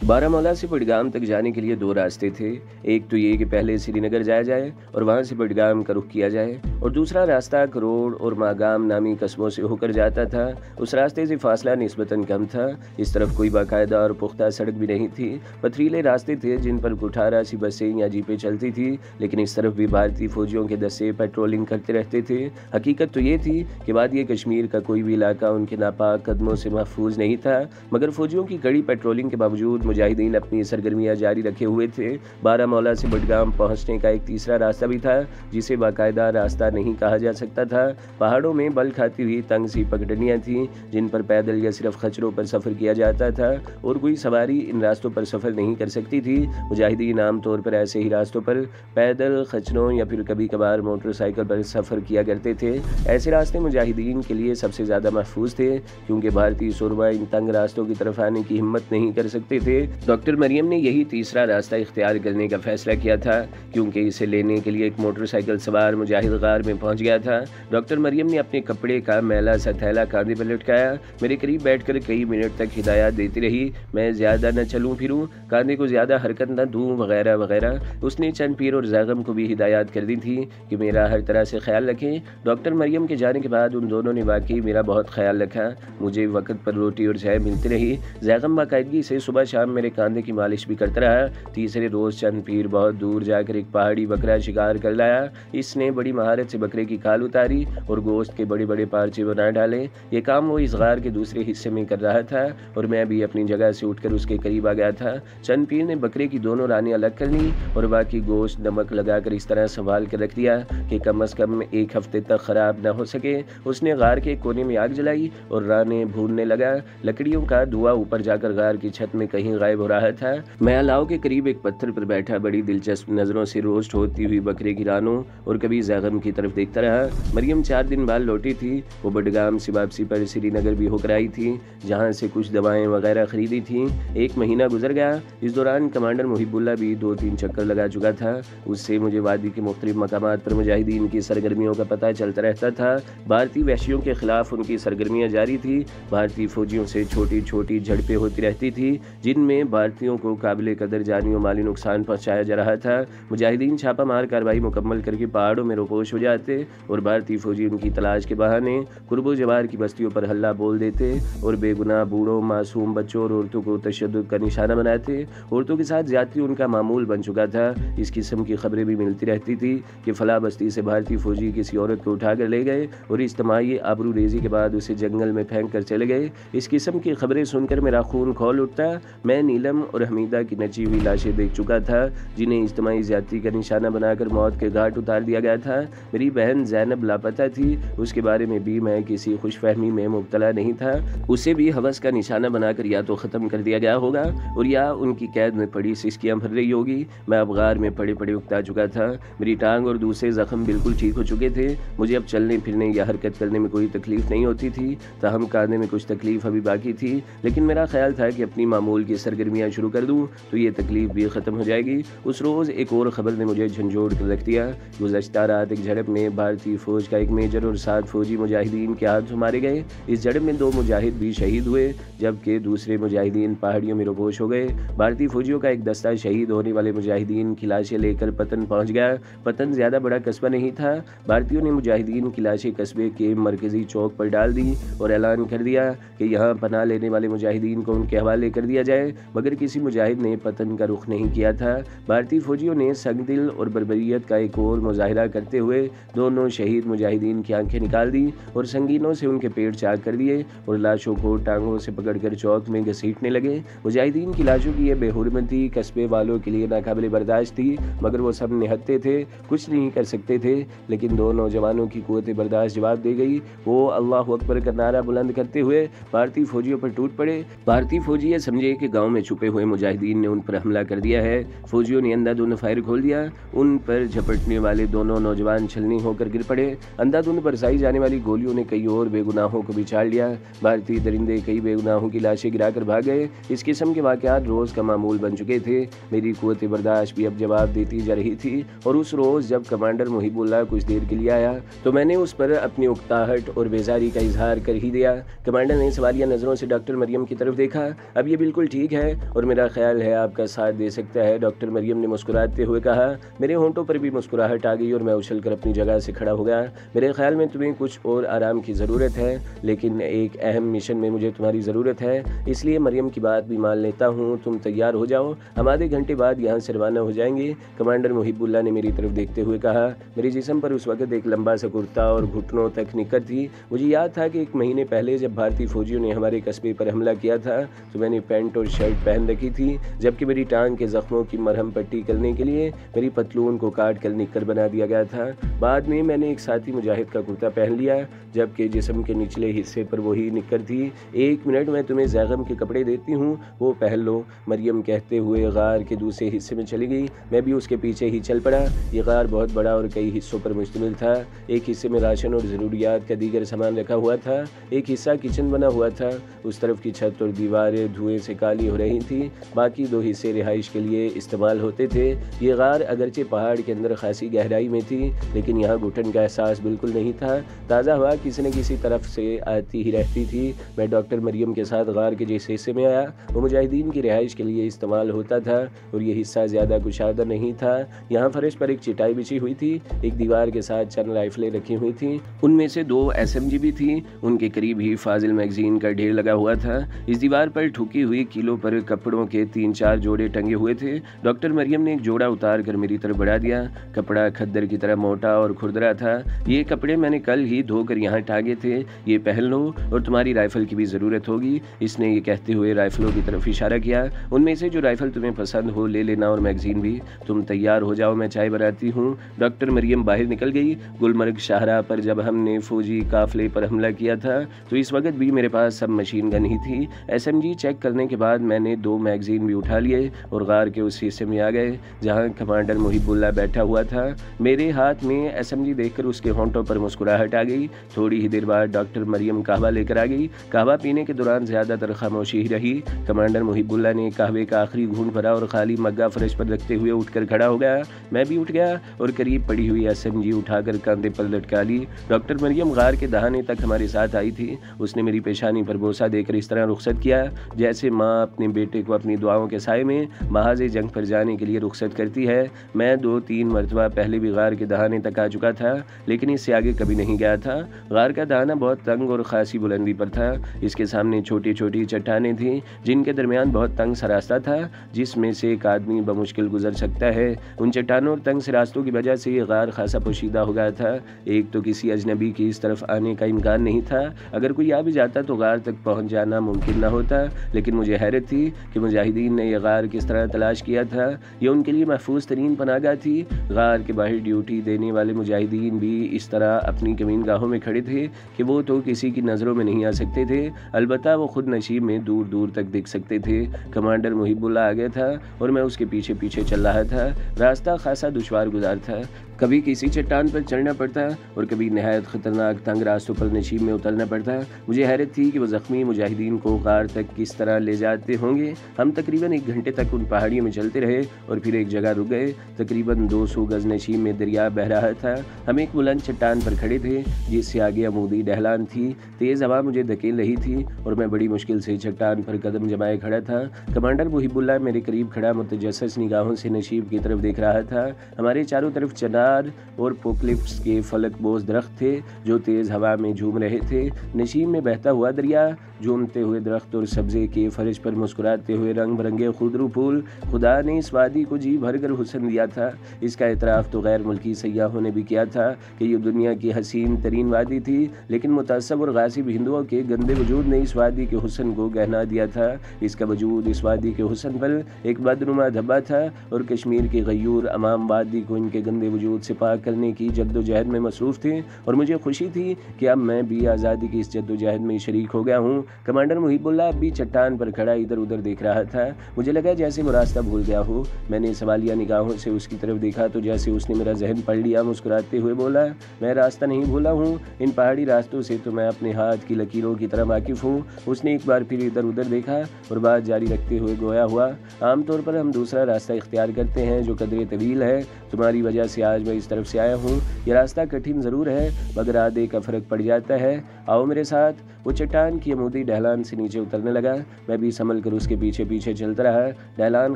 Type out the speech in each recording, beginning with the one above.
बारामूला से बडगाम तक जाने के लिए दो रास्ते थे। एक तो ये कि पहले श्रीनगर जाया जाए और वहाँ से बडगाम का रुख किया जाए, और दूसरा रास्ता करोड़ और मागाम नामी कस्बों से होकर जाता था। उस रास्ते से फासला निस्बतन कम था। इस तरफ कोई बाकायदा और पुख्ता सड़क भी नहीं थी। पथरीले रास्ते थे जिन पर कुठारा सी बसें या जीपें चलती थी, लेकिन इस तरफ भी भारतीय फौजियों के दस्ते पेट्रोलिंग करते रहते थे। हकीकत तो ये थी कि वादी कश्मीर का कोई भी इलाका उनके नापाक कदमों से महफूज नहीं था, मगर फौजियों की कड़ी पेट्रोलिंग के बावजूद मुजाहिदीन अपनी सरगर्मियां जारी रखे हुए थे। बारामूला से बडगाम पहुंचने का एक तीसरा रास्ता भी था, जिसे बाकायदा रास्ता नहीं कहा जा सकता था। पहाड़ों में बल खाती हुई तंग सी पगडंडियां थीं जिन पर पैदल या सिर्फ खच्चरों पर सफ़र किया जाता था, और कोई सवारी इन रास्तों पर सफ़र नहीं कर सकती थी। मुजाहिदीन आमतौर पर ऐसे ही रास्तों पर पैदल, खच्चरों या फिर कभी कभार मोटरसाइकिल पर सफ़र किया करते थे। ऐसे रास्ते मुजाहिदीन के लिए सबसे ज़्यादा महफूज थे, क्योंकि भारतीय सुरमा इन तंग रास्तों की तरफ आने की हिम्मत नहीं कर सकते थे। डॉक्टर मरियम ने यही तीसरा रास्ता इख्तियार करने का फैसला किया था, क्योंकि इसे लेने के लिए एक मोटरसाइकिल सवार मुजाहिद गार में पहुंच गया था। डॉक्टर मरियम ने अपने कपड़े का मैला सा थैला कांधे पर लटकाया, मेरे करीब बैठकर कई मिनट तक हिदायत देती रही। मैं ज़्यादा न चलूँ फिरूँ, कांधे को ज़्यादा हरकत न दूँ, वगैरह वगैरह। उसने चंद पीर और ज़ैगम को भी हिदायत कर दी थी कि मेरा हर तरह से ख्याल रखें। डॉक्टर मरियम के जाने के बाद उन दोनों ने वाकई मेरा बहुत ख्याल रखा। मुझे वक्त पर रोटी और चाय मिलती रही। ज़ैगम बाकायदगी से सुबह शाम मेरे कांधे की मालिश भी करता रहा। तीसरे रोज़ चंद पीर बहुत दूर जाकर एक पहाड़ी बकरा शिकार कर लाया। इसने बड़ी महारत से बकरे की खाल उतारी और गोश्त के बड़े बड़े पार्चे बना डाले। ये काम वो इस गार के दूसरे हिस्से में कर रहा था, और मैं भी अपनी जगह से उठकर उसके करीब आ गया था। चंद पीर ने बकरे की दोनों रानें अलग कर ली और बाकी गोश्त नमक लगाकर इस तरह संभाल कर रख दिया कि कम अज़ कम एक हफ्ते तक ख़राब न हो सके। उसने गार के कोने में आग जलाई और रानें भूनने लगा। लकड़ियों का धुआं ऊपर जाकर गार की छत में कहीं गायब हो रहा था। मैं अलाव के करीब एक पत्थर पर बैठा बड़ी दिलचस्प नज़रों से रोस्ट होती हुई बकरे की रानों और कभी ज़ैगम की तरफ देखता रहा। मरियम 4 दिन बाद लौटी थी। वो बडगाम से वापसी पर श्रीनगर भी होकर आई थी, जहाँ से कुछ दवाएं वगैरह खरीदी थी। 1 महीना गुजर गया। इस दौरान कमांडर मुहिबुल्लाह भी 2-3 चक्कर लगा चुका था। उससे मुझे वादी के मुख्तलिफ मकामात पर मुजाहिदीन की सरगर्मियों का पता चलता रहता था। भारतीय वहशियों के खिलाफ उनकी सरगर्मियाँ जारी थी। भारतीय फौजियों से छोटी छोटी झड़पें होती रहती थी, जिनमें भारतीयों को काबिल कदर जानी और माली नुकसान पहुंचाया जा रहा था। मुजाहिदीन छापा मार कार्रवाई मुकम्मल करके पहाड़ों में रोपोश हो जाते और भारतीय फौजी उनकी तलाश के बहाने कुर्बो जवार की बस्तियों पर हल्ला बोल देते और बेगुनाह बूढ़ों, मासूम बच्चों और औरतों को तशद्दुद का निशाना बनाते। औरतों के साथ ज्यादती उनका मामूल बन चुका था। इस किस्म की खबरें भी मिलती रहती थी कि फला बस्ती से भारतीय फौजी किसी औरत को उठा कर ले गए और इज्तिमाई आबरू रेजी के बाद उसे जंगल में फेंक कर चले गए। इस किस्म की खबरें सुनकर मेरा खून खौल उठता। मैं नीलम और हमीदा की नची हुई लाशें देख चुका था, जिन्हें इज्तिमाई ज्यादती का निशाना बनाकर मौत के घाट उतार दिया गया था। मेरी बहन ज़ैनब लापता थी। उसके बारे में भी मैं किसी खुशफहमी में मुब्तला नहीं था। उसे भी हवस का निशाना बनाकर या तो ख़त्म कर दिया गया होगा और या उनकी कैद में पड़ी सिस्कियाँ भर रही होगी। मैं अबगार में पड़े पड़े उकता चुका था। मेरी टांग और दूसरे जख्म बिल्कुल ठीक हो चुके थे। मुझे अब चलने फिरने या हरकत करने में कोई तकलीफ नहीं होती थी। ताहम कांधे में कुछ तकलीफ अभी बाकी थी, लेकिन मेरा ख्याल था कि अपनी मामूल की सरगर्मियाँ शुरू कर दूँ तो ये तकलीफ भी ख़त्म हो जाएगी। उस रोज़ एक और ख़बर ने मुझे झंझोड़ कर रख दिया। गुज़श्ता रात एक झड़प में भारतीय फ़ौज का एक मेजर और 7 फौजी मुजाहिदीन के हाथों मारे गए। इस झड़प में 2 मुजाहिद भी शहीद हुए, जबकि दूसरे मुजाहिदीन पहाड़ियों में रोपोश हो गए। भारतीय फौजियों का एक दस्ता शहीद होने वाले मुजाहिदीन की लाशें लेकर पतन पहुंच गया। पतन ज़्यादा बड़ा कस्बा नहीं था। भारतीयों ने मुजाहिदीन की लाशें कस्बे के मरकजी चौक पर डाल दी और ऐलान कर दिया कि यहाँ पनाह लेने वाले मुजाहिदीन को उनके हवाले कर दिया जाए, मगर किसी मुजाहिद ने पतन का रुख नहीं किया था। भारतीय फौजियों ने संगदिल और बर्बरियत का एक और मुजाहिरा करते हुए दोनों शहीद मुजाहिदीन की आंखें निकाल दी और संगीनों से उनके पेट चाक कर दिए और लाशों को टांगों से पकड़कर चौक में घसीटने लगे। मुजाहिदीन की लाशों की यह बेहुरमती कस्बे वालों के लिए नाकाबिल बर्दाश्त थी, मगर वो सब निहत्ते थे, कुछ नहीं कर सकते थे। लेकिन 2 नौजवानों की कुव्वत बर्दाश्त जवाब दे गई। वो अल्लाह अकबर का नारा बुलंद करते हुए भारतीय फौजियों पर टूट पड़े। भारतीय फौजी ये समझे कि गांव में छुपे हुए मुजाहिदीन ने उन पर हमला कर दिया है। फौजियों ने अंधाधुंध फायर खोल दिया। उन पर झपटने वाले दोनों नौजवान छलनी होकर गिर पड़े। अंधाधुंध बरसाई जाने वाली गोलियों ने कई और बेगुनाहों को भी छाड़ लिया। भारतीय दरिंदे कई बेगुनाहों की लाशें गिराकर भाग गए। इस किस्म के वाक़यात रोज़ का मामूल बन चुके थे। मेरी कुव्वत बर्दाश्त भी अब जवाब देती जा रही थी और उस रोज़ जब कमांडर मुहिबुल्लाह कुछ देर के लिए आया तो मैंने उस पर अपनी उकताहट और बेजारी का इजहार कर ही दिया। कमांडर ने सवालिया नज़रों से डॉक्टर मरियम की तरफ देखा। अब ये बिल्कुल ठीक ठीक है और मेरा ख्याल है आपका साथ दे सकता है, डॉक्टर मरियम ने मुस्कुराते हुए कहा। मेरे होंठों पर भी मुस्कुराहट आ गई और मैं उछलकर अपनी जगह से खड़ा हो गया। मेरे ख्याल में तुम्हें कुछ और आराम की ज़रूरत है, लेकिन एक अहम मिशन में मुझे तुम्हारी ज़रूरत है, इसलिए मरियम की बात भी मान लेता हूँ। तुम तैयार हो जाओ, हम आधे घंटे बाद यहाँ से रवाना हो जाएंगे। कमांडर मुहिबुल्लाह ने मेरी तरफ देखते हुए कहा। मेरे जिस्म पर उस वक्त एक लंबा सा कुर्ता और घुटनों तक निकर थी। मुझे याद था कि 1 महीने पहले जब भारतीय फौजियों ने हमारे कस्बे पर हमला किया था तो मैंने पैंट और शर्ट पहन रखी थी, जबकि मेरी टांग के जख्मों की मरहम पट्टी करने के लिए मेरी पतलून को काट कर निक्कर बना दिया गया था। बाद में मैंने एक साथी मुजाहिद का कुर्ता पहन लिया, जबकि जिस्म के निचले हिस्से पर वही निक्कर थी। 1 मिनट में तुम्हें ज़ैगम के कपड़े देती हूँ, वो पहन लो, मरियम कहते हुए गार के दूसरे हिस्से में चली गई। मैं भी उसके पीछे ही चल पड़ा। ये गार बहुत बड़ा और कई हिस्सों पर मुश्तमिल था। एक हिस्से में राशन और ज़रूरियात का दीगर सामान रखा हुआ था, एक हिस्सा किचन बना हुआ था। उस तरफ की छत और दीवारें धुएं से काली हो रही थी, बाकी 2 हिस्से रिहाइश के लिए इस्तेमाल होते थे। ये गार अगरचे पहाड़ के अंदर खासी गहराई में थी, लेकिन यहाँ घुटन का एहसास बिल्कुल नहीं था। ताज़ा हवा किसी न किसी तरफ से आती ही रहती थी। मैं डॉक्टर मरियम के साथ गार के जिस हिस्से में आया वो मुजाहिदीन की रिहाइश के लिए इस्तेमाल होता था, और ये हिस्सा ज़्यादा कुशादा नहीं था। यहाँ फर्श पर एक चटाई बिछी हुई थी, एक दीवार के साथ चंद राइफलें रखी हुई थी, उनमें से 2 SMG भी थी। उनके करीब ही फाजिल मैगजीन का ढेर लगा हुआ था। इस दीवार पर ठुकी हुई कीलों पर कपड़ों के 3-4 जोड़े टंगे हुए थे। डॉक्टर मरियम ने एक जोड़ा उतार कर मेरी तरफ बढ़ा दिया। कपड़ा खद्दर की तरह मोटा और खुरदरा था। ये कपड़े मैंने कल ही धोकर यहाँ टांगे थे, ये पहन लो और तुम्हारी राइफल की भी ज़रूरत होगी। इसने ये कहते हुए राइफलों की तरफ इशारा किया। उनमें से जो राइफल तुम्हें पसंद हो ले लेना, और मैगजीन भी। तुम तैयार हो जाओ, मैं चाय बनाती हूँ। डॉक्टर मरियम बाहर निकल गई। गुलमर्ग शाहराह पर जब हमने फौजी काफिले पर हमला किया था तो इस वक्त भी मेरे पास सब मशीन गन ही थी। SMG चेक करने के बाद मैंने 2 मैगजीन भी उठा लिए और गार के उस हिस्से में आ गए जहाँ कमांडर मुहिबुल्लाह बैठा हुआ था। मेरे हाथ में SMG देखकर उसके होंठों पर मुस्कुराहट आ गई। थोड़ी ही देर बाद डॉक्टर मरियम कहवा लेकर आ गई। कहवा पीने के दौरान ज़्यादातर खामोशी ही रही। कमांडर मुहिबुल्लाह ने कहवे का आखिरी घूंट भरा और खाली मग्गा फर्श पर रखते हुए उठकर खड़ा हो गया। मैं भी उठ गया और करीब पड़ी हुई SMG उठाकर कंधे पर लटका ली। डॉक्टर मरियम गार के दहाने तक हमारे साथ आई थी। उसने मेरी पेशानी पर बोसा देकर इस तरह रुखसत किया जैसे माँ अपने बेटे को अपनी दुआओं के साए में महाज़े जंग पर जाने के लिए रुखसत करती है। मैं 2-3 मरतबा पहले भी गार के दहाने तक आ चुका था, लेकिन इससे आगे कभी नहीं गया था। गार का दहाना बहुत तंग और खासी बुलंदी पर था। इसके सामने छोटी छोटी चट्टानें थीं, जिनके दरमियान बहुत तंग सा रास्ता था, जिसमें से एक आदमी बमुश्किल गुजर सकता है। उन चट्टानों और तंग से रास्तों की वजह से ये गार खासा पोशीदा हो गया था। एक तो किसी अजनबी की इस तरफ आने का इम्कान नहीं था। अगर कोई आ भी जाता तो गार तक पहुंच जाना मुमकिन ना होता। लेकिन मुझे हैरत थी कि मुजाहिदीन ने यह गार किस तरह तलाश किया था। ये उनके लिए महफूज तरीन पनाहगाह थी। गार के बाहर ड्यूटी देने वाले मुजाहिदीन भी इस तरह अपनी कमीन गाहों में खड़े थे कि वो तो किसी की नज़रों में नहीं आ सकते थे, अलबत्ता वो खुद नशीब में दूर दूर तक दिख सकते थे। कमांडर मुहिबुल्लाह आ गया था और मैं उसके पीछे पीछे चल रहा था। रास्ता खासा दुश्वार गुजार था। कभी किसी चट्टान पर चढ़ना पड़ता और कभी नहायत ख़तरनाक तंग रास्तों पर नशीब में उतरना पड़ता। मुझे हैरत थी कि वो ज़ख्मी मुजाहिदीन को गार तक किस तरह ले जाते होंगे। हम तकरीबन 1 घंटे तक उन पहाड़ियों में चलते रहे और फिर एक जगह रुक गए। तकरीबन 200 गज नशीब में दरिया बह रहा था। हम एक बुलंद चट्टान पर खड़े थे जिससे आगे अमूदी ढलान थी। तेज़ हवा मुझे धकेल रही थी और मैं बड़ी मुश्किल से चट्टान पर कदम जमाए खड़ा था। कमांडर मुहिबुल्लाह मेरे करीब खड़ा मुतजस्सिस निगाहों से नशीब की तरफ देख रहा था। हमारे चारों तरफ चनार और पोकलिप्स के फलक बोज दरख्त थे जो तेज़ हवा में झूम रहे थे। नशीब में बहता हुआ दरिया, झूमते हुए दरख्त और सब्जे के फर्श पर मुस्कुराते हुए रंग बिरंगे खुदरू फूल। खुदा ने इस वादी को जी भर कर हुस्न दिया था। इसका एतराफ़ तो गैर मुल्की सयाहों ने भी किया था कि ये दुनिया की हसीन तरीन वादी थी, लेकिन मुतअस्सब और गासिब हिंदुओं के गंदे वजूद ने इस वादी के हुस्न को गहना दिया था। इसका वजूद इस वादी के हुस्न पर एक बदनुमा धब्बा था और कश्मीर के गयूर अमाम वादी को इनके गंदे वजूद से पाक करने की जद्दोजहद में मसरूफ़ थे और मुझे खुशी थी कि अब मैं भी आज़ादी की इस जद्दोजहद में शरीक हो गया हूँ। कमांडर मुहिबुल्लाह भी चट्टान पर खड़ा इधर उधर देख रहा था। मुझे लगा जैसे वो रास्ता भूल गया हो। मैंने सवालिया निगाहों से उसकी तरफ देखा तो जैसे उसने मेरा जहन पढ़ लिया। मुस्कुराते हुए बोला, मैं रास्ता नहीं भूला हूँ, इन पहाड़ी रास्तों से तो मैं अपने हाथ की लकीरों की तरह वाकिफ़ हूँ। उसने एक बार फिर इधर उधर देखा और बात जारी रखते हुए गोया हुआ, आमतौर पर हम दूसरा रास्ता इख्तियार करते हैं जो कदरे तवील है। तुम्हारी वजह से आज आज मैं इस तरफ से आया हूँ। ये रास्ता कठिन ज़रूर है मगर आधे का फ़र्क पड़ जाता है। आओ मेरे साथ। वो चट्टान की अमूदी ढलान से नीचे उतरने लगा। मैं भी संभल कर उसके पीछे पीछे चलता रहा। ढलान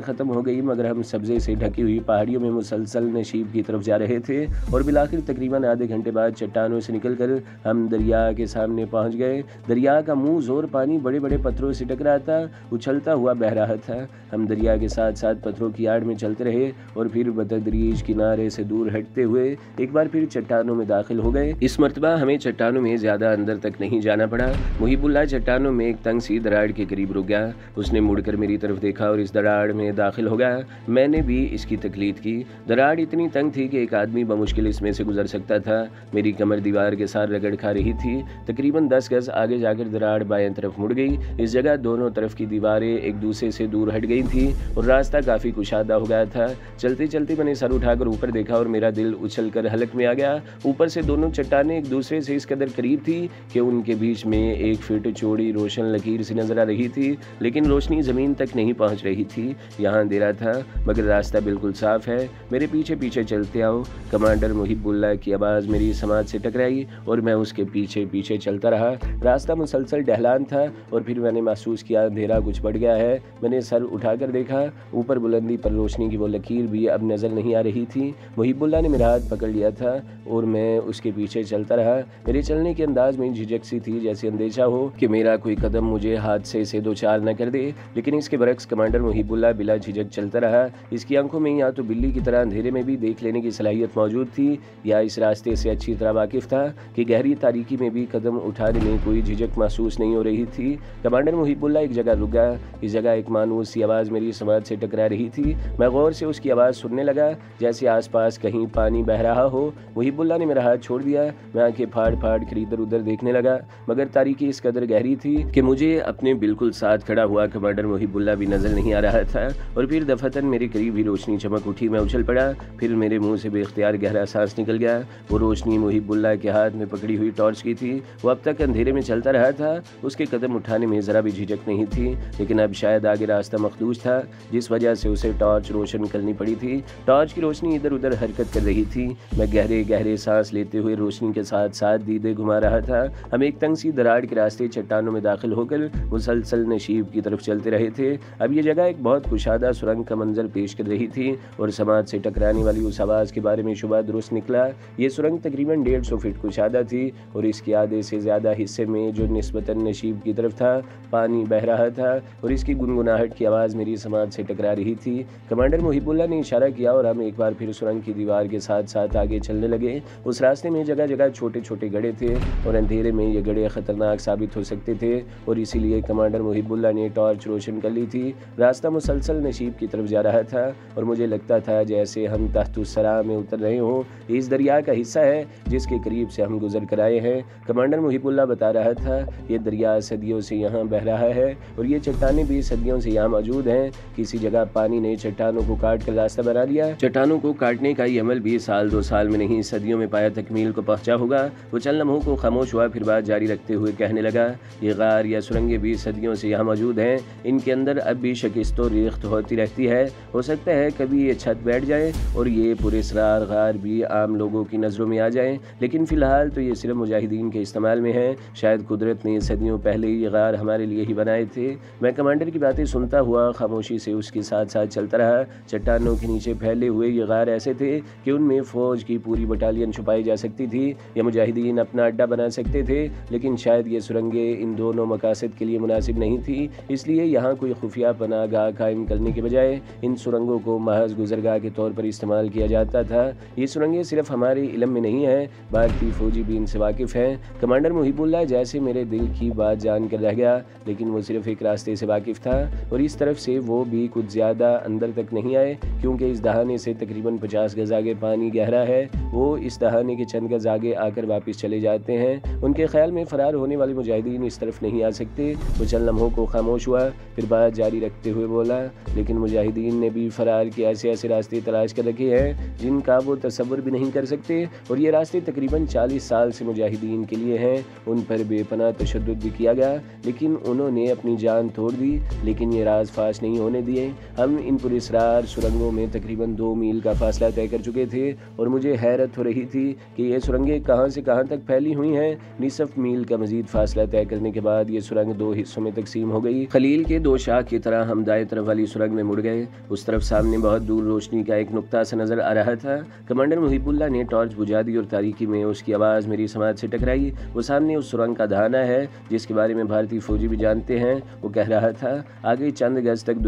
ख़त्म हो गई मगर हम सब्ज़े से ढकी हुई पहाड़ियों में मुसलसल नशीब की तरफ जा रहे थे और बिलाखिर तकरीबन आधे घंटे बाद चट्टानों से निकलकर हम दरिया के सामने पहुंच गए। दरिया का मुंह ज़ोर पानी बड़े बड़े पत्थरों से टकरा था, उछलता हुआ बह रहा था। हम दरिया के साथ साथ पत्थरों की आड़ में चलते रहे और फिर बतदरीज किनारे से दूर हटते हुए एक बार फिर चट्टानों में दाखिल हो गए। इस मर्तबा हमें चट्टानों में ज़्यादा अंदर तक नहीं जाना पड़ा। मुहिबुल्लाह चट्टानों में एक तंग सी दरार के करीब रुक गया। उसने मुड़कर मेरी तरफ देखा और इस दरार में दाखिल हो गया। मैंने भी इसकी तकलीद की। दरार इतनी तंग थी कि एक आदमी बमुश्किल इसमें से गुजर सकता था। मेरी कमर दीवार के साथ रगड़ खा रही थी। तकरीबन 10 गज आगे जाकर दरार बाएं तरफ मुड़ गई। इस जगह दोनों तरफ की दीवारें एक दूसरे से दूर हट गई थी और रास्ता काफ़ी कुशादा हो गया था। चलते चलते मैंने सर उठाकर ऊपर देखा और मेरा दिल उछल कर हलक में आ गया। ऊपर से दोनों चट्टानें एक दूसरे से इस कदर करीब थी कि उनके बीच में 1 फीट चौड़ी रोशन लकीर सी नजर आ रही थी, लेकिन रोशनी ज़मीन तक नहीं पहुंच रही थी। यहाँ अंधेरा था मगर रास्ता बिल्कुल साफ है। मेरे पीछे पीछे चलते आओ। कमांडर मुहिबुल्लाह की आवाज़ मेरी समाज से टकराई और मैं उसके पीछे पीछे चलता रहा। रास्ता मुसलसल ढलान था और फिर मैंने महसूस किया अंधेरा कुछ बढ़ गया है। मैंने सर उठाकर देखा, ऊपर बुलंदी पर रोशनी की वो लकीर भी अब नज़र नहीं आ रही थी। मुहिबुल्लाह ने मेरा हाथ पकड़ लिया था और मैं उसके पीछे चलता रहा। मेरे चलने के अंदाज में झिझक सी थी, जैसे अंदेशा हो कि मेरा कोई कदम मुझे हादसे से दो चार न कर दे। लेकिन इसके बरक्स कमांडर मुहिबुल्लाह बिला झिझक चलता रहा। इसकी आंखों में या तो बिल्ली की तरह अंधेरे में भी देख लेने की सलाहियत मौजूद थी या इस रास्ते से अच्छी तरह वाकिफ था कि गहरी तारीकी में भी कदम उठाने में कोई झिझक महसूस नहीं हो रही थी। कमांडर मुहिबुल्लाह एक जगह रुक गया। इस जगह एक मानूस सी आवाज़ मेरी समाज से टकरा रही थी। मैं गौर से उसकी आवाज़ सुनने लगा, जैसे आसपास कहीं पानी बह रहा हो। मुहिबुल्लाह ने मेरा हाथ छोड़ दिया। मैं आंखें फाड़ फाड़ कर इधर उधर देखने लगा मगर तारीकी इस कदर गहरी थी कि मुझे अपने बिल्कुल साथ खड़ा हुआ कमांडर मुहिबुल्लाह भी नजर नहीं आ रहा था। और फिर दफतन मेरे करीब ही रोशनी चमक उठी। मैं उछल पड़ा। फिर मेरे मुंह से बेख्तियार गहरा सांस निकल गया। वो रोशनी मुहिबुल्लाह के हाथ में पकड़ी हुई टॉर्च की थी। वो अब तक अंधेरे में चलता रहा था। उसके कदम उठाने में ज़रा भी झिझक नहीं थी, लेकिन अब शायद आगे रास्ता मखदूश था जिस वजह से उसे टॉर्च रोशन करनी पड़ी थी। टॉर्च की रोशनी इधर उधर हरकत कर रही थी। मैं गहरे गहरे सांस लेते हुए रोशनी के साथ साथ दीदे घुमा रहा था। हम एक तंग सी दरार के रास्ते चट्टानों में दाखिल होकर मुसलसल नशीब की तरफ चलते रहे थे। अब ये जगह एक बहुत कुशादा सुरंग का मंजर पेश कर रही थी और समाज से टकराने वाली उस आवाज़ के बारे में शुबा दुरुस्त निकला। ये सुरंग तकरीबन 150 फीट कुशादा थी और इसके आधे से ज़्यादा हिस्से में जो निस्बतन नशीब की तरफ था पानी बह रहा था और इसकी गुनगुनाहट की आवाज़ मेरी समाज से टकरा रही थी। कमांडर मुहिबुल्लाह ने इशारा किया और हम एक बार फिर सुरंग की दीवार के साथ साथ आगे चलने लगे। उस रास्ते में जगह जगह छोटे छोटे गड्ढे थे और अंधेरे में ये गड्ढे ख़तरनाक साबित हो सकते थे और इसीलिए कमांडर मुहिबुल्लाह ने टॉर्च रोशन कर ली थी। रास्ता मुसलसल नशीब की तरफ जा रहा था और मुझे लगता था जैसे हम तहत-उस-सरा में उतर रहे हों। इस दरिया का हिस्सा है जिसके करीब से हम गुजर कर आए हैं। कमांडर मुहिबुल्लाह बता रहा था ये दरिया सदियों से यहाँ बह रहा है और ये चट्टानें भी सदियों से यहाँ मौजूद हैं। किसी जगह पानी ने चट्टानों को काट कर रास्ता बना लिया। चट्टानों को काटने का ये अमल भी साल 2 साल में नहीं सदियों में पाया तकमील को पहुँचा होगा। वो चंद लम्हों को खामोश हुआ, फिर बात जारी रखते हुए कहने लगा, ये गार या सुरंगें भी सदियों से यहाँ मौजूद हैं। इनके अंदर अब भी शिकस्त और रेख्त होती रहती है। हो सकता है कभी ये छत बैठ जाए और ये पुरस्रार गार भी आम लोगों की नज़रों में आ जाए, लेकिन फ़िलहाल तो ये सिर्फ मुजाहिदीन के इस्तेमाल में है। शायद कुदरत ने सदियों पहले ये गार हमारे लिए ही बनाए थे। मैं कमांडर की बातें सुनता हुआ खामोशी से उसके साथ साथ चलता रहा। चट्टानों के नीचे फैले हुए ये गार ऐसे थे कि उनमें फ़ौज की पूरी बटालियन छुपाई जा सकती थी या मुजाहिदीन अपना अड्डा बना सकते थे, लेकिन शायद ये सुरंगें इन दोनों मकासद के लिए मुनासिब नहीं थी। इसलिए यहाँ कोई खुफिया पनाहगाह कायम करने के बजाय इन सुरंगों को महज गुजरगाह के तौर पर इस्तेमाल किया जाता था। ये सुरंगें सिर्फ हमारे इल्म में नहीं हैं, भारतीय फौजी भी इनसे वाकिफ़ हैं। कमांडर मुहिबुल्लाह जैसे मेरे दिल की बात जान कर रह गया, लेकिन वो सिर्फ एक रास्ते से वाकिफ़ था और इस तरफ से वो भी कुछ ज़्यादा अंदर तक नहीं आए क्योंकि इस दहाने से तकरीबन 50 गज आगे पानी गहरा है। वो इस दहाने के चंद गज आगे आकर वापस चले जाते हैं। उनके ख्याल में फ़रार होने वाले मुजाहिदीन इस तरफ नहीं आ सकते। वो चंद लम्हों को खामोश हुआ, फिर बात जारी रखते हुए बोला, लेकिन मुजाहिदीन ने भी फ़रार के ऐसे ऐसे रास्ते तलाश कर रखे हैं जिनका वो तसव्वुर भी नहीं कर सकते और ये रास्ते तकरीबन 40 साल से मुजाहिदीन के लिए हैं। उन पर बेपनाह तशद्दुद भी किया गया, लेकिन उन्होंने अपनी जान तोड़ दी, लेकिन ये राज फाश नहीं होने दिए। हम इन पुरस्रार सुरंगों में तकरीबन 2 मील का फासला तय कर चुके चुके थे और मुझे हैरत हो रही थी कि ये सुरंगें कहाँ से कहाँ तक फैली हुई हैं। निसफ मील का मजीद फासला तय करने के बाद ये सुरंग 2 हिस्सों में तकसीम हो गई। खलील के 2 शाख की तरह हम दाएं तरफ वाली सुरंग में मुड़ गए। उस तरफ सामने बहुत दूर रोशनी का एक नुक्ता सा नजर आ रहा था। कमांडर मुहिबुल्लाह ने टॉर्च बुझा दी और तारीकी में उसकी आवाज़ मेरी समाज से टकराई। वो सामने उस सुरंग का दहाना है जिसके बारे में भारतीय फौजी भी जानते हैं। वो कह रहा था, आगे चंद गज तक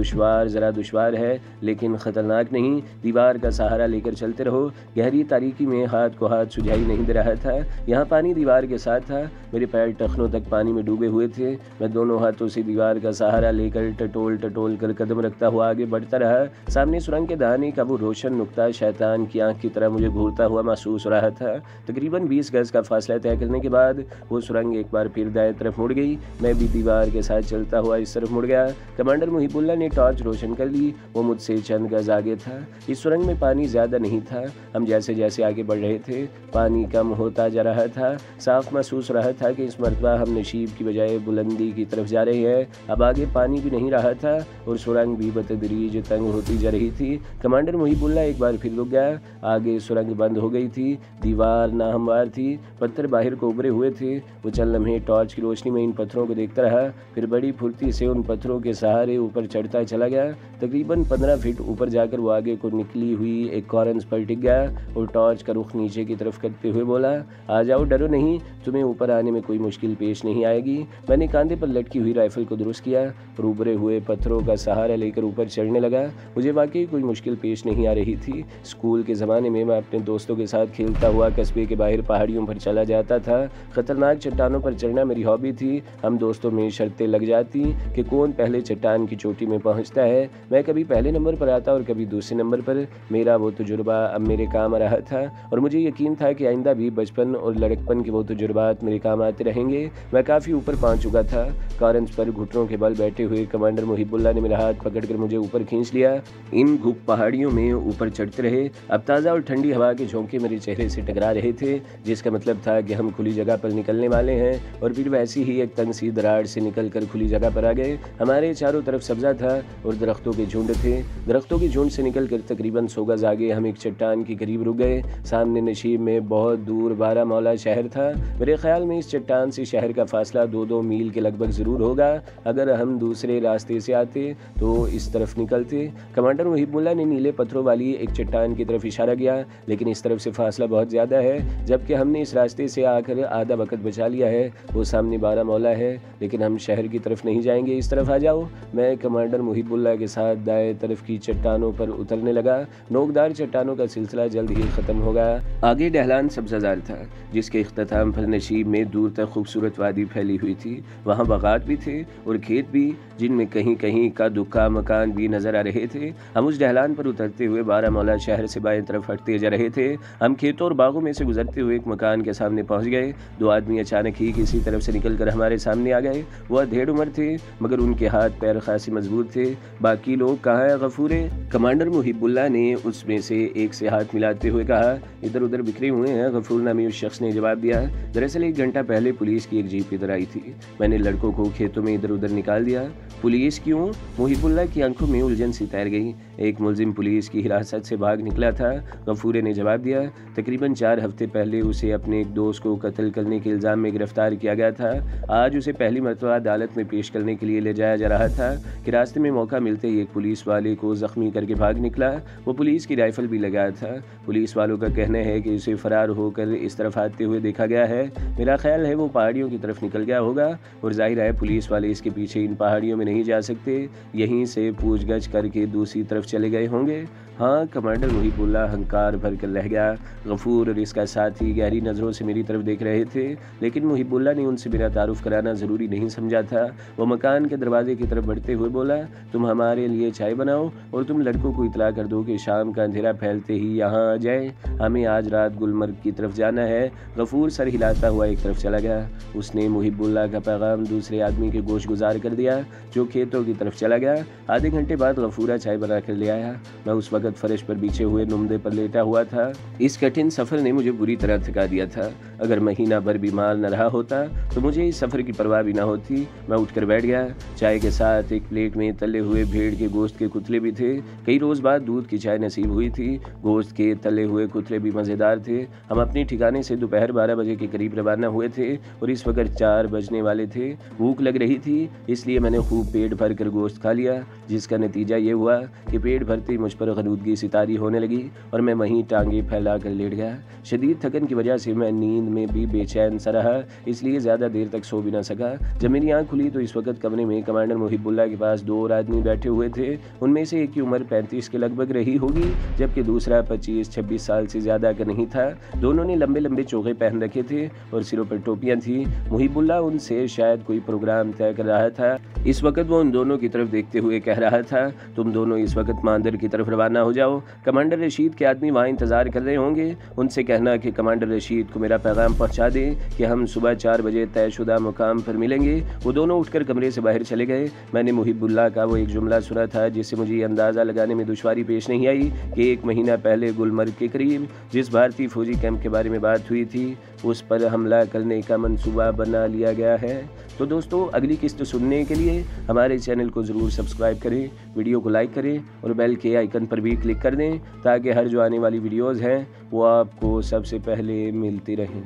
ज़रा दुश्वार है लेकिन ख़तरनाक नहीं। दीवार का सहारा लेकर चलते रहो। गहरी तारीकी में हाथ को हाथ सुझाई नहीं दे रहा था। यहाँ पानी दीवार के साथ था। मेरे पैर टखनों तक पानी में डूबे हुए थे। मैं दोनों हाथों से दीवार का सहारा लेकर टटोल कर कदम रखता हुआ आगे बढ़ता रहा। सामने सुरंग के दहाने का वो रोशन नुक्ता शैतान की आंख की तरह मुझे घूरता हुआ महसूस हो रहा था। तकरीबन 20 गज का फासला तय करने के बाद वो सुरंग एक बार फिर दाएं तरफ मुड़ गई। मैं भी दीवार के साथ चलता हुआ इस तरफ मुड़ गया। कमांडर मुहिबुल्लाह ने टॉर्च रोशन कर ली। वो मुझसे चंद गज आगे था। इस सुरंग में पानी ज़्यादा नहीं था। हम जैसे जैसे आगे बढ़ रहे थे पानी कम होता जा रहा था। साफ महसूस हो रहा था कि इस मरतबा हम नशीब की बजाय बुलंदी की तरफ जा रहे हैं। अब आगे पानी भी नहीं रहा था और सुरंग भी बतदरीज तंग होती जा रही थी। कमांडर मुहिबुल्लाह एक बार फिर रुक गया। आगे सुरंग बंद हो गई थी। दीवार नाहमवार थी। पत्थर बाहर को उभरे हुए थे। वो चंद लम्हे टॉर्च की रोशनी में इन पत्थरों को देखता रहा, फिर बड़ी फुर्ती से उन पत्थरों के सहारे ऊपर चढ़ता चला गया। तकरीबन 15 फीट ऊपर जाकर वो आगे को निकली हुई एक कॉर्नर पर टिक गया और टॉर्च का रुख नीचे की तरफ करते हुए बोला, आ जाओ, डरो नहीं, तुम्हें ऊपर आने में कोई मुश्किल पेश नहीं आएगी। मैंने कांधे पर लटकी हुई राइफल को दुरुस्त किया और उभरे हुए पत्थरों का सहारा लेकर ऊपर चढ़ने लगा। मुझे वाकई कोई मुश्किल पेश नहीं आ रही थी। स्कूल के ज़माने में मैं अपने दोस्तों के साथ खेलता हुआ कस्बे के बाहर पहाड़ियों पर चला जाता था। खतरनाक चट्टानों पर चढ़ना मेरी हॉबी थी। हम दोस्तों में शर्तें लग जाती कि कौन पहले चट्टान की चोटी में पहुंचता है। मैं कभी पहले नंबर पर आता और कभी दूसरे नंबर पर। मेरा वो तजुर्बा अब मेरे काम आ रहा था और मुझे यकीन था कि आइंदा भी बचपन और लड़कपन के वो तजुर्बात मेरे काम आते रहेंगे। मैं काफ़ी ऊपर पहुंच चुका था। कॉर्नर पर घुटनों के बल बैठे हुए कमांडर मुहिबुल्लाह ने मेरा हाथ पकड़कर मुझे ऊपर खींच लिया। इन घुप पहाड़ियों में ऊपर चढ़ते रहे। अब ताज़ा और ठंडी हवा के झोंके मेरे चेहरे से टकरा रहे थे, जिसका मतलब था कि हम खुली जगह पर निकलने वाले हैं। और फिर वैसी ही एक तंग सी दरार से निकलकर खुली जगह पर आ गए। हमारे चारों तरफ सब्जा था और दरख्तों के झुंड थे। दरख्तों के झुंड से निकलकर तकरीबन 100 गज आगे हम एक चट्टान के करीब रुक गए। सामने नशीब में बहुत दूर बारामौला शहर था। मेरे ख्याल में इस चट्टान से शहर का फासला 2-2 मील के लगभग ज़रूर होगा। अगर हम दूसरे रास्ते से आते तो इस तरफ निकलते। कमांडर मुहिबुल्लाह ने नीले पत्थरों वाली एक चट्टान की तरफ इशारा किया, लेकिन इस तरफ से फासला बहुत ज़्यादा है। जबकि हमने इस रास्ते से आकर आधा वक्त बचा लिया है। वो सामने बारामौला है, लेकिन हम शहर की तरफ नहीं जाएंगे। इस तरफ आ जाओ। मैं कमांडर मुहिबुल्लाह के साथ दाएं तरफ की चट्टानों पर उतरने लगा। नोकदार चट्टानों का सिलसिला जल्द ही ख़त्म होगा। आगे ढलान सब्ज़ाज़ार था, जिसके इख्तिताम पर नशीब में दूर तक खूबसूरत वादी फैली हुई थी। वहाँ बागात भी थे और खेत भी, जिनमें कहीं कहीं का दुक्का मकान भी नजर आ रहे थे। हम उस ढलान पर उतरते हुए बारामौला शहर से बाएं तरफ हटते जा रहे थे। हम खेतों और बागों में से गुजरते हुए एक मकान के सामने पहुंच गए। 2 आदमी अचानक ही किसी तरफ से निकलकर हमारे सामने आ गए। वह अधेड़ उम्र थे, मगर उनके हाथ पैर खासी मजबूत थे। बाकी लोग कहाँ है गफूरे? कमांडर मुहिबुल्लाह ने उसमें से एक से हाथ मिलाते हुए कहा। इधर उधर बिखरे हुए हैं, गफूर नामी उस शख्स ने जवाब दिया। दरअसल 1 घंटा पहले पुलिस की एक जीप इधर आई थी। मैंने लड़कों को खेतों में इधर उधर निकाल दिया। पुलिस क्यों? मुहिबुल्लाह की आंखों में उलझन सी तैर गई। एक मुलजिम पुलिस की हिरासत से भाग निकला था, गफूरे ने जवाब दिया। तकरीबन 4 हफ्ते पहले उसे अपने एक दोस्त को कत्ल करने के इल्ज़ाम में गिरफ्तार किया गया था। आज उसे पहली मरतबा अदालत में पेश करने के लिए ले जाया जा रहा था कि रास्ते में मौका मिलते ही एक पुलिस वाले को जख्मी करके भाग निकला। वो पुलिस की राइफल भी लगाया था। पुलिस वालों का कहना है कि उसे फरार होकर इस तरफ आते हुए देखा गया है। मेरा ख्याल है वो पहाड़ियों की तरफ निकल गया होगा और जाहिर है पुलिस वाले इसके पीछे इन पहाड़ियों में नहीं जा सकते। यहीं से पूछगछ करके दूसरी तरफ चले गए होंगे। हाँ, कमांडर मुहिबुल्लाह हंकार भर कर रह गया। गफूर और इसका साथी गहरी नज़रों से मेरी तरफ देख रहे थे, लेकिन मुहिबुल्लाह ने उनसे मेरा तारुफ कराना ज़रूरी नहीं समझा था। वो मकान के दरवाजे की तरफ बढ़ते हुए बोला, तुम हमारे लिए चाय बनाओ और तुम लड़कों को इतला कर दो कि शाम का अंधेरा फैलते ही यहाँ आ जाए। हमें आज रात गुलमर्ग की तरफ जाना है। गफूर सर हिलाता हुआ एक तरफ चला गया। उसने मुहिबुल्लाह का पैगाम दूसरे आदमी के गोश गुजार कर दिया, जो खेतों की तरफ चला गया। आधे घंटे बाद गफूरा चाय बना कर ले आया। मैं उस वक्त फर्श पर बिछे हुए नुमदे पर लेटा हुआ था। इस कठिन सफ़र ने मुझे बुरी तरह थका दिया था। अगर महीना भर बीमार न रहा होता तो मुझे इस सफ़र की परवाह भी ना होती। मैं उठकर बैठ गया। चाय के साथ एक प्लेट में तले हुए भेड़ के गोश्त के कुतले भी थे। कई रोज़ बाद दूध की चाय नसीब हुई थी। गोश्त के तले हुए कुतरे भी मज़ेदार थे। हम अपने ठिकाने से दोपहर 12 बजे के करीब रवाना हुए थे और इस वक्त 4 बजने वाले थे। भूख लग रही थी, इसलिए मैंने खूब पेट भर कर गोश्त खा लिया, जिसका नतीजा ये हुआ कि पेट भरते ही मुझ पर ग़नूदगी सी तारी होने लगी और मैं वहीं टांगे फैला कर लेट गया। शदीद थकन की वजह से मैं नींद में भी बेचैन सा रहा, इसलिए ज़्यादा देर तक सो भी ना सका। जब मेरी आँख खुली तो इस वक्त कमरे में कमांडर मुहिबुल्लाह के पास 2 और आदमी बैठे हुए थे। उनमें से एक की उम्र 35 के लगभग रही होगी, जबकि दूसरा 25-26 साल से ज़्यादा का नहीं था। दोनों ने लंबे लंबे चोगे पहन रखे थे और सिरों पर टोपियाँ थी। मुहिबुल्लाह उनसे शायद कोई प्रोग्राम तय कर रहा था। इस वक्त वो उन दोनों की तरफ देखते हुए कह रहा था, तुम दोनों इस वक्त मांदर की तरफ रवाना हो जाओ। कमांडर रशीद के आदमी वहाँ इंतज़ार कर रहे होंगे। उनसे कहना कि कमांडर रशीद को मेरा पैगाम पहुँचा दें कि हम सुबह 4 बजे तयशुदा मुकाम पर मिलेंगे। वो दोनों उठकर कमरे से बाहर चले गए। मैंने मुहिबुल्लाह का वो एक जुमला सुना था जिससे मुझे ये अंदाज़ा लगाने में दुश्वारी पेश नहीं आई कि 1 महीना पहले गुलमर्ग के करीब जिस भारतीय फौजी कैंप के बारे में बात हुई थी, उस पर हमला करने का मंसूबा बना लिया गया है। तो दोस्तों, अगली किस्त सुनने के लिए हमारे चैनल को ज़रूर सब्सक्राइब करें, वीडियो को लाइक करें और बेल के आइकन पर भी क्लिक कर दें ताकि हर जो आने वाली वीडियोज़ हैं वो आपको सबसे पहले मिलती रहें।